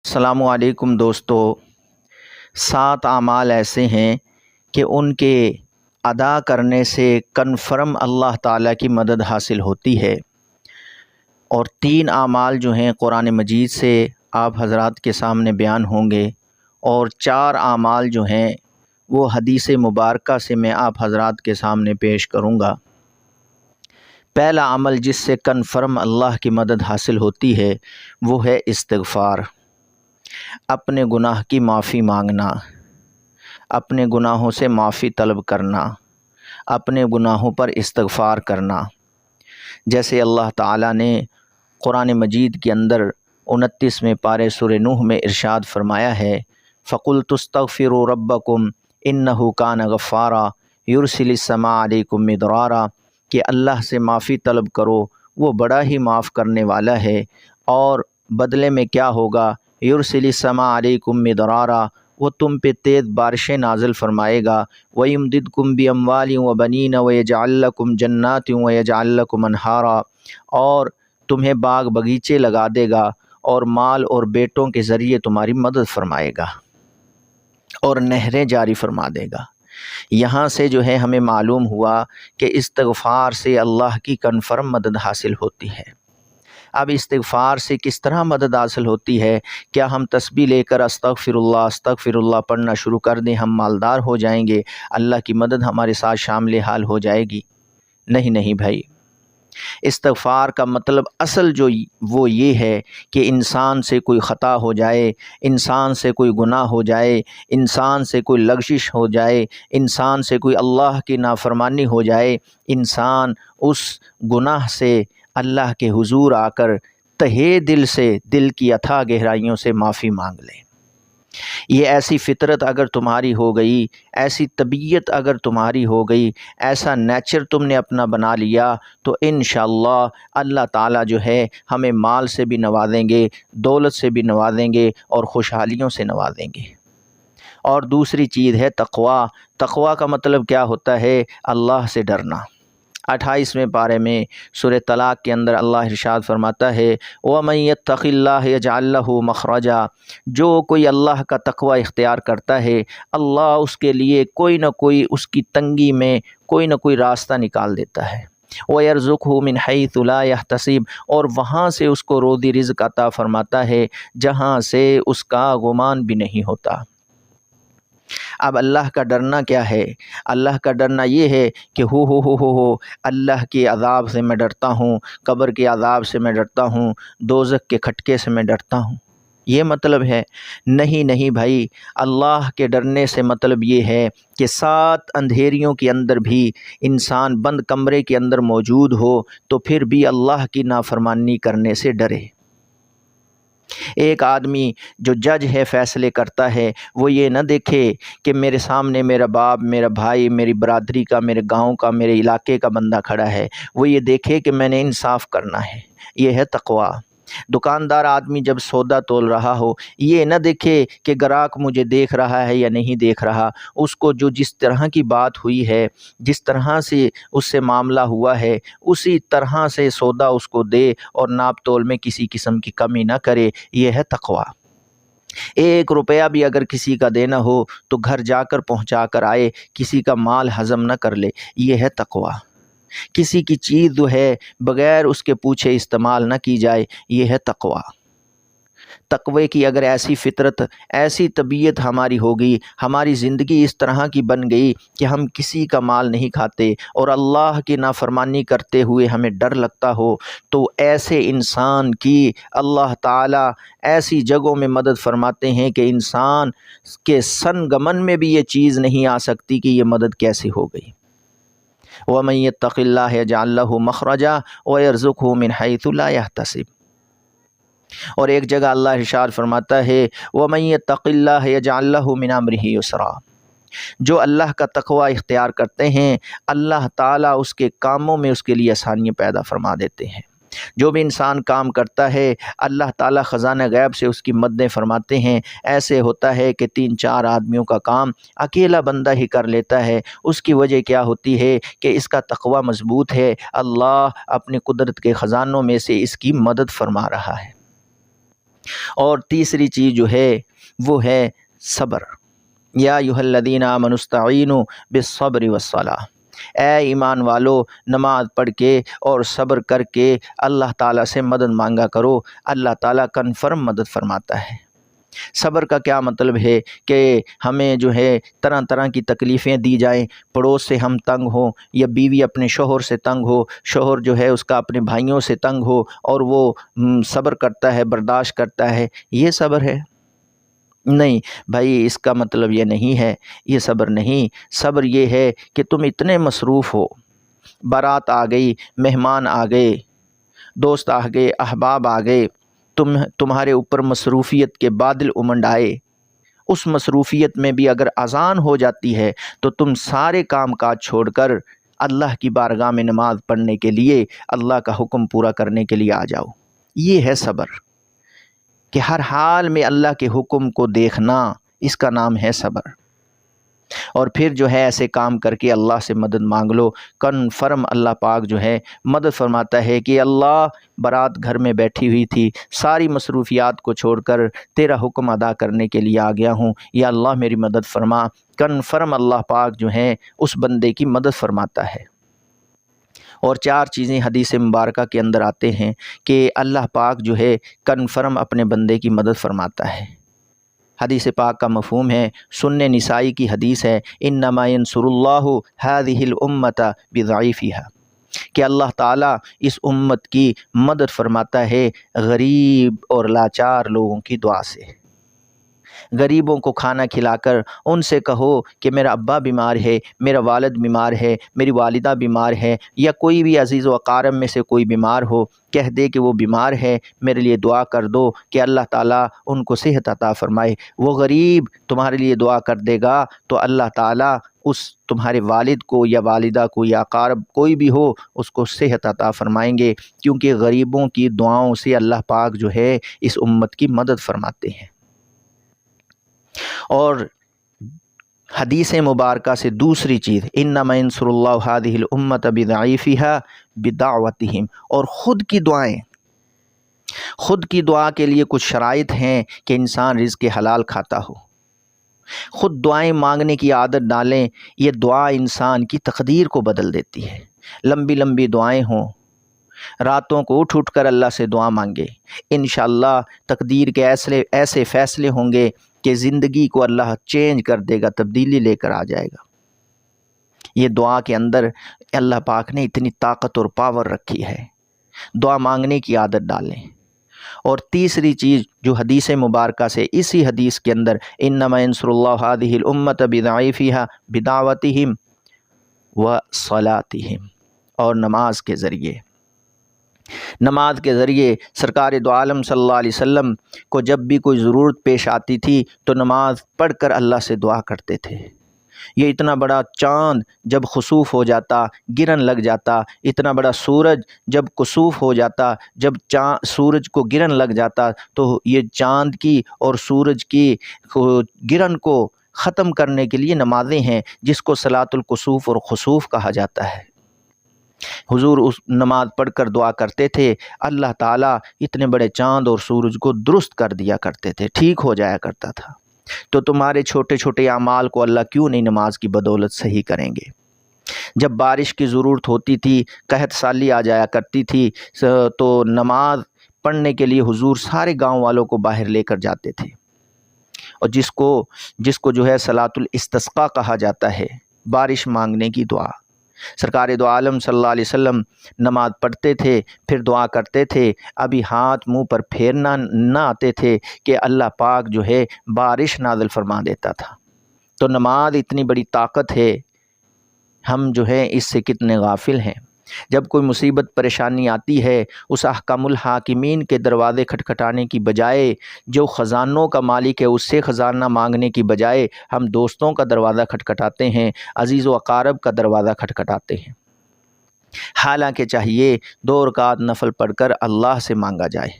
السلام علیکم دوستو۔ 7 اعمال ایسے ہیں کہ ان کے ادا کرنے سے کنفرم اللہ تعالیٰ کی مدد حاصل ہوتی ہے، اور 3 اعمال جو ہیں قرآن مجید سے آپ حضرات کے سامنے بیان ہوں گے، اور 4 اعمال جو ہیں وہ حدیث مبارکہ سے میں آپ حضرات کے سامنے پیش کروں گا۔ پہلا عمل جس سے کنفرم اللہ کی مدد حاصل ہوتی ہے وہ ہے استغفار، اپنے گناہ کی معافی مانگنا، اپنے گناہوں سے معافی طلب کرنا، اپنے گناہوں پر استغفار کرنا۔ جیسے اللہ تعالیٰ نے قرآن مجید کے اندر 29ویں پارے سورہ نوح میں ارشاد فرمایا ہے، فَقُلْتُ اسْتَغْفِرُوا رَبَّكُمْ إِنَّهُ كَانَ غَفَّارًا يُرْسِلِ السَّمَاءَ عَلَيْكُمْ مِدْرَارًا، کہ اللہ سے معافی طلب کرو، وہ بڑا ہی معاف کرنے والا ہے، اور بدلے میں کیا ہوگا؟ یرسل السماء علیکم مدرارا، وہ تم پہ تیز بارشیں نازل فرمائے گا، وَيُمْدِدْكُمْ بِأَمْوَالٍ وَبَنِينَ وَيَجْعَلْ لَكُمْ جَنَّاتٍ وَيَجْعَلْ لَكُمْ أَنْهَارًا، اور تمہیں باغ بگیچے لگا دے گا اور مال اور بیٹوں کے ذریعے تمہاری مدد فرمائے گا اور نہریں جاری فرما دے گا۔ یہاں سے جو ہے ہمیں معلوم ہوا کہ استغفار سے اللہ کی کنفرم مدد حاصل ہوتی ہے۔ اب استغفار سے کس طرح مدد حاصل ہوتی ہے؟ کیا ہم تسبیح لے کر استغفر اللہ پڑھنا شروع کر دیں، ہم مالدار ہو جائیں گے، اللہ کی مدد ہمارے ساتھ شامل حال ہو جائے گی؟ نہیں بھائی، استغفار کا مطلب اصل جو وہ یہ ہے کہ انسان سے کوئی خطا ہو جائے، انسان سے کوئی گناہ ہو جائے، انسان سے کوئی لغزش ہو جائے، انسان سے کوئی اللہ کی نافرمانی ہو جائے، انسان اس گناہ سے اللہ کے حضور آ کر تہے دل سے، دل کی اتھاہ گہرائیوں سے معافی مانگ لے۔ یہ ایسی فطرت اگر تمہاری ہو گئی، ایسی طبیعت اگر تمہاری ہو گئی، ایسا نیچر تم نے اپنا بنا لیا، تو انشاءاللہ اللہ تعالیٰ جو ہے ہمیں مال سے بھی نوازیں گے، دولت سے بھی نوازیں گے، اور خوشحالیوں سے نوازیں گے۔ اور دوسری چیز ہے تقویٰ۔ تقویٰ کا مطلب کیا ہوتا ہے؟ اللہ سے ڈرنا۔ 28ویں پارے میں سورہ طلاق کے اندر اللہ ارشاد فرماتا ہے، وَمَن يَتَّقِ اللَّهَ يَجْعَل لَّهُ مَخْرَجًا، جو کوئی اللہ کا تقوی اختیار کرتا ہے، اللہ اس کے لیے کوئی نہ کوئی اس کی تنگی میں کوئی نہ کوئی راستہ نکال دیتا ہے۔ وَيَرْزُقْهُ مِنْ حَيْثُ لَا يَحْتَسِبُ، اور وہاں سے اس کو روزی رزق عطا فرماتا ہے جہاں سے اس کا گمان بھی نہیں ہوتا۔ اب اللہ کا ڈرنا کیا ہے؟ اللہ کا ڈرنا یہ ہے کہ ہو اللہ کے عذاب سے میں ڈرتا ہوں، قبر کے عذاب سے میں ڈرتا ہوں، دوزخ کے کھٹکے سے میں ڈرتا ہوں، یہ مطلب ہے؟ نہیں بھائی، اللہ کے ڈرنے سے مطلب یہ ہے کہ 7 اندھیریوں کے اندر بھی انسان بند کمرے کے اندر موجود ہو تو پھر بھی اللہ کی نافرمانی کرنے سے ڈرے۔ ایک آدمی جو جج ہے، فیصلے کرتا ہے، وہ یہ نہ دیکھے کہ میرے سامنے میرا باپ، میرا بھائی، میری برادری کا، میرے گاؤں کا، میرے علاقے کا بندہ کھڑا ہے، وہ یہ دیکھے کہ میں نے انصاف کرنا ہے۔ یہ ہے تقویٰ۔ دکاندار آدمی جب سودا تول رہا ہو، یہ نہ دیکھے کہ گراہک مجھے دیکھ رہا ہے یا نہیں دیکھ رہا، اس کو جو جس طرح کی بات ہوئی ہے، جس طرح سے اس سے معاملہ ہوا ہے، اسی طرح سے سودا اس کو دے اور ناپ تول میں کسی قسم کی کمی نہ کرے۔ یہ ہے تقویٰ۔ 1 روپیہ بھی اگر کسی کا دینا ہو تو گھر جا کر پہنچا کر آئے، کسی کا مال ہضم نہ کر لے۔ یہ ہے تقویٰ۔ کسی کی چیز جو ہے بغیر اس کے پوچھے استعمال نہ کی جائے، یہ ہے تقویٰ۔ تقوی کی اگر ایسی فطرت، ایسی طبیعت ہماری ہوگی، ہماری زندگی اس طرح کی بن گئی کہ ہم کسی کا مال نہیں کھاتے اور اللہ کی نافرمانی کرتے ہوئے ہمیں ڈر لگتا ہو، تو ایسے انسان کی اللہ تعالیٰ ایسی جگہوں میں مدد فرماتے ہیں کہ انسان کے سنگمن میں بھی یہ چیز نہیں آ سکتی کہ یہ مدد کیسے ہو گئی۔ وَمَن يَتَّقِ اللَّهَ يَجْعَل لَّهُ مَخْرَجًا وَيَرْزُقْهُ مِنْ حَيْثُ لَا يَحْتَسِبُ۔ اور ایک جگہ اللہ ارشاد فرماتا ہے، وَمَن يَتَّقِ اللَّهَ يَجْعَل لَّهُ مِنْ أَمْرِهِ يُسْرًا، جو اللہ کا تقوی اختیار کرتے ہیں، اللہ تعالیٰ اس کے کاموں میں اس کے لیے آسانیاں پیدا فرما دیتے ہیں۔ جو بھی انسان کام کرتا ہے، اللہ تعالیٰ خزانہ غیب سے اس کی مددیں فرماتے ہیں۔ ایسے ہوتا ہے کہ 3-4 آدمیوں کا کام اکیلا بندہ ہی کر لیتا ہے۔ اس کی وجہ کیا ہوتی ہے کہ اس کا تقوی مضبوط ہے، اللہ اپنی قدرت کے خزانوں میں سے اس کی مدد فرما رہا ہے۔ اور تیسری چیز جو ہے وہ ہے صبر۔ یا ایھا الذین آمنوا استعینوا بالصبر والصلاۃ، اے ایمان والو نماز پڑھ کے اور صبر کر کے اللہ تعالیٰ سے مدد مانگا کرو، اللہ تعالیٰ کنفرم مدد فرماتا ہے۔ صبر کا کیا مطلب ہے کہ ہمیں جو ہے طرح طرح کی تکلیفیں دی جائیں، پڑوس سے ہم تنگ ہوں، یا بیوی اپنے شوہر سے تنگ ہو، شوہر جو ہے اس کا اپنے بھائیوں سے تنگ ہو، اور وہ صبر کرتا ہے، برداشت کرتا ہے، یہ صبر ہے؟ نہیں بھائی، اس کا مطلب یہ نہیں ہے، یہ صبر نہیں۔ صبر یہ ہے کہ تم اتنے مصروف ہو، بارات آ گئی، مہمان آ گئے، دوست آ گئے، احباب آ گئے، تمہارے اوپر مصروفیت کے بادل امنڈ آئے، اس مصروفیت میں بھی اگر اذان ہو جاتی ہے تو تم سارے کام کاج چھوڑ کر اللہ کی بارگاہ میں نماز پڑھنے کے لیے، اللہ کا حکم پورا کرنے کے لیے آ جاؤ۔ یہ ہے صبر، کہ ہر حال میں اللہ کے حکم کو دیکھنا، اس کا نام ہے صبر۔ اور پھر جو ہے ایسے کام کر کے اللہ سے مدد مانگ لو، کنفرم اللہ پاک جو ہے مدد فرماتا ہے کہ اللہ بارات گھر میں بیٹھی ہوئی تھی، ساری مصروفیات کو چھوڑ کر تیرا حکم ادا کرنے کے لیے آ گیا ہوں، یا اللہ میری مدد فرما۔ کنفرم اللہ پاک جو ہے اس بندے کی مدد فرماتا ہے۔ اور 4 چیزیں حدیث مبارکہ کے اندر آتے ہیں کہ اللہ پاک جو ہے کنفرم اپنے بندے کی مدد فرماتا ہے۔ حدیث پاک کا مفہوم ہے، سنن نسائی کی حدیث ہے، انما ینصر اللہ هذه الامة بضعیفها، کہ اللہ تعالیٰ اس امت کی مدد فرماتا ہے غریب اور لاچار لوگوں کی دعا سے۔ غریبوں کو کھانا کھلا کر ان سے کہو کہ میرا ابا بیمار ہے، میرا والد بیمار ہے، میری والدہ بیمار ہے، یا کوئی بھی عزیز و اقارب میں سے کوئی بیمار ہو، کہہ دے کہ وہ بیمار ہے، میرے لیے دعا کر دو کہ اللہ تعالیٰ ان کو صحت عطا فرمائے۔ وہ غریب تمہارے لیے دعا کر دے گا تو اللہ تعالیٰ اس تمہارے والد کو یا والدہ کو یا اقارب کوئی بھی ہو اس کو صحت عطا فرمائیں گے، کیونکہ غریبوں کی دعاؤں سے اللہ پاک جو ہے اس امت کی مدد فرماتے ہیں۔ اور حدیث مبارکہ سے دوسری چیز، انما ینصر اللہ هذه الامة بضعیفها بدعوتهم، اور خود کی دعائیں، خود کی دعا کے لیے کچھ شرائط ہیں کہ انسان رزق حلال کھاتا ہو، خود دعائیں مانگنے کی عادت ڈالیں، یہ دعا انسان کی تقدیر کو بدل دیتی ہے۔ لمبی لمبی دعائیں ہوں، راتوں کو اٹھ اٹھ کر اللہ سے دعا مانگے، انشاءاللہ تقدیر کے ایسے فیصلے ہوں گے کہ زندگی کو اللہ چینج کر دے گا، تبدیلی لے کر آ جائے گا۔ یہ دعا کے اندر اللہ پاک نے اتنی طاقت اور پاور رکھی ہے، دعا مانگنے کی عادت ڈالیں۔ اور تیسری چیز جو حدیث مبارکہ سے اسی حدیث کے اندر، انما ینصر اللہ هذه الامة بضعیفها بدعوتهم وصلاتهم، اور نماز کے ذریعے، نماز کے ذریعے سرکار دو عالم صلی اللہ علیہ وسلم کو جب بھی کوئی ضرورت پیش آتی تھی تو نماز پڑھ کر اللہ سے دعا کرتے تھے۔ یہ اتنا بڑا چاند جب خسوف ہو جاتا، گرن لگ جاتا، اتنا بڑا سورج جب کسوف ہو جاتا، جب سورج کو گرن لگ جاتا، تو یہ چاند کی اور سورج کی گرن کو ختم کرنے کے لیے نمازیں ہیں، جس کو صلاۃ الکسوف اور خسوف کہا جاتا ہے۔ حضور اس نماز پڑھ کر دعا کرتے تھے، اللہ تعالیٰ اتنے بڑے چاند اور سورج کو درست کر دیا کرتے تھے، ٹھیک ہو جایا کرتا تھا۔ تو تمہارے چھوٹے چھوٹے اعمال کو اللہ کیوں نہیں نماز کی بدولت صحیح کریں گے؟ جب بارش کی ضرورت ہوتی تھی، قحط سالی آ جایا کرتی تھی، تو نماز پڑھنے کے لیے حضور سارے گاؤں والوں کو باہر لے کر جاتے تھے، اور جس کو جو ہے صلاۃ الاستسقاء کہا جاتا ہے، بارش مانگنے کی دعا۔ سرکار دو عالم صلی اللہ علیہ وسلم نماز پڑھتے تھے، پھر دعا کرتے تھے، ابھی ہاتھ منہ پر پھیرنا نہ آتے تھے کہ اللہ پاک جو ہے بارش نازل فرما دیتا تھا۔ تو نماز اتنی بڑی طاقت ہے، ہم جو ہے اس سے کتنے غافل ہیں۔ جب کوئی مصیبت پریشانی آتی ہے، اس احکم الحاکمین کے دروازے کھٹکھٹانے کی بجائے، جو خزانوں کا مالک ہے اس سے خزانہ مانگنے کی بجائے، ہم دوستوں کا دروازہ کھٹکھٹاتے ہیں، عزیز و اقارب کا دروازہ کھٹکھٹاتے ہیں۔ حالانکہ چاہیے 2 رکعت نفل پڑھ کر اللہ سے مانگا جائے۔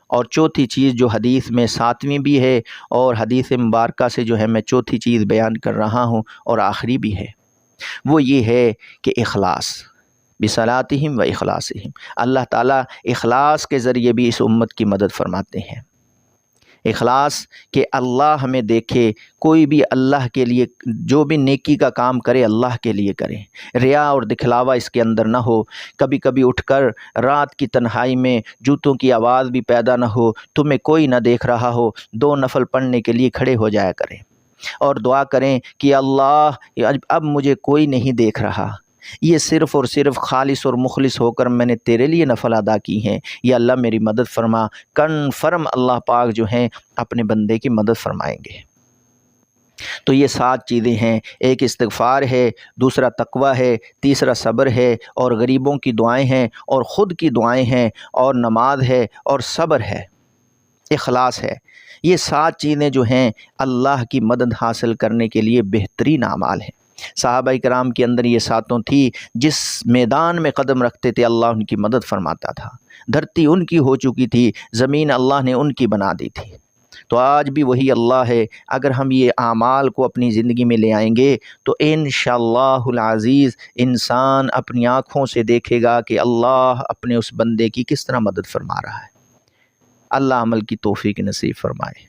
اور چوتھی چیز جو حدیث میں 7ویں بھی ہے، اور حدیث مبارکہ سے جو ہے میں چوتھی چیز بیان کر رہا ہوں اور آخری بھی ہے، وہ یہ ہے کہ اخلاص۔ بصلاتہم و اخلاصہم، اللہ تعالیٰ اخلاص کے ذریعے بھی اس امت کی مدد فرماتے ہیں۔ اخلاص کہ اللہ ہمیں دیکھے، کوئی بھی اللہ کے لیے جو بھی نیکی کا کام کرے اللہ کے لیے کرے، ریا اور دکھلاوا اس کے اندر نہ ہو۔ کبھی کبھی اٹھ کر رات کی تنہائی میں جوتوں کی آواز بھی پیدا نہ ہو، تمہیں کوئی نہ دیکھ رہا ہو، 2 نفل پڑھنے کے لیے کھڑے ہو جایا کریں اور دعا کریں کہ اللہ اب مجھے کوئی نہیں دیکھ رہا، یہ صرف اور صرف خالص اور مخلص ہو کر میں نے تیرے لیے نفل ادا کی ہیں، یا اللہ میری مدد فرما۔ کنفرم اللہ پاک جو ہیں اپنے بندے کی مدد فرمائیں گے۔ تو یہ 7 چیزیں ہیں، ایک استغفار ہے، دوسرا تقویٰ ہے، تیسرا صبر ہے، اور غریبوں کی دعائیں ہیں، اور خود کی دعائیں ہیں، اور نماز ہے، اور صبر ہے، اخلاص ہے۔ یہ 7 چیزیں جو ہیں اللہ کی مدد حاصل کرنے کے لیے بہترین اعمال ہیں۔ صحابہ کرام کے اندر یہ 7 تھی، جس میدان میں قدم رکھتے تھے اللہ ان کی مدد فرماتا تھا۔ دھرتی ان کی ہو چکی تھی، زمین اللہ نے ان کی بنا دی تھی۔ تو آج بھی وہی اللہ ہے، اگر ہم یہ اعمال کو اپنی زندگی میں لے آئیں گے تو انشاءاللہ العزیز انسان اپنی آنکھوں سے دیکھے گا کہ اللہ اپنے اس بندے کی کس طرح مدد فرما رہا ہے۔ اللہ عمل کی توفیق نصیب فرمائے۔